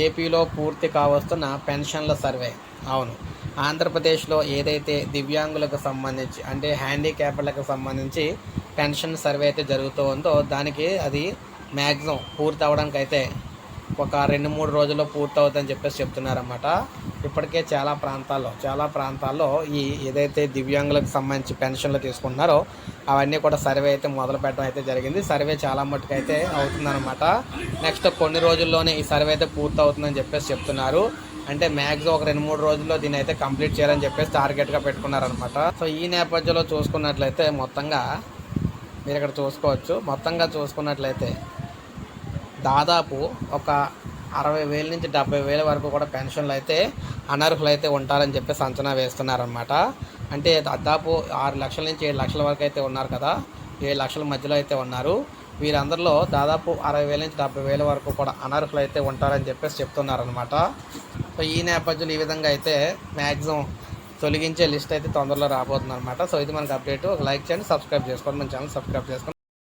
ఏపీలో పూర్తి కావస్తున్న పెన్షన్ల సర్వే. అవును, ఆంధ్రప్రదేశ్లో ఏదైతే దివ్యాంగులకు సంబంధించి అంటే హ్యాండిక్యాప్లకు సంబంధించి పెన్షన్ సర్వే అయితే జరుగుతూ ఉందో దానికి అది మ్యాక్సిమం పూర్తి అవ్వడానికి అయితే ఒక 2-3 రోజుల్లో పూర్తవుతుందని చెప్పేసి చెప్తున్నారన్నమాట. ఇప్పటికే చాలా ప్రాంతాల్లో ఈ ఏదైతే దివ్యాంగులకు సంబంధించి పెన్షన్లు తీసుకుంటున్నారో అవన్నీ కూడా సర్వే అయితే మొదలు పెట్టడం అయితే జరిగింది. సర్వే చాలా మట్టుకు అయితే అవుతుందన్నమాట. నెక్స్ట్ కొన్ని రోజుల్లోనే ఈ సర్వే అయితే పూర్తి అవుతుందని చెప్పేసి చెప్తున్నారు. అంటే మ్యాక్సిమం ఒక 2-3 రోజుల్లో దీన్ని అయితే కంప్లీట్ చేయాలని చెప్పేసి టార్గెట్గా పెట్టుకున్నారనమాట. సో ఈ నేపథ్యంలో చూసుకున్నట్లయితే మొత్తంగా మీరు ఇక్కడ చూసుకోవచ్చు. మొత్తంగా చూసుకున్నట్లయితే దాదాపు ఒక 60,000 నుంచి 70,000 వరకు కూడా పెన్షన్లు అయితే అనర్హులు అయితే ఉంటారని చెప్పేసి అంచనా వేస్తున్నారనమాట. అంటే దాదాపు 6 లక్షల నుంచి 7 లక్షల వరకు అయితే ఉన్నారు కదా, 7 లక్షల మధ్యలో అయితే ఉన్నారు. వీరందరిలో దాదాపు 60,000 నుంచి 70,000 వరకు కూడా అనర్హులు అయితే ఉంటారని చెప్పేసి చెప్తున్నారనమాట. సో ఈ నేపథ్యంలో ఈ విధంగా అయితే మ్యాక్సిమం తొలగించే లిస్ట్ అయితే తొందరలో రాబోతుంది అనమాట. సో ఇది మనకు అప్డేట్. ఒక లైక్ చేయండి, సబ్స్క్రైబ్ చేసుకోండి, మన ఛానల్ సబ్స్క్రైబ్ చేసుకోండి.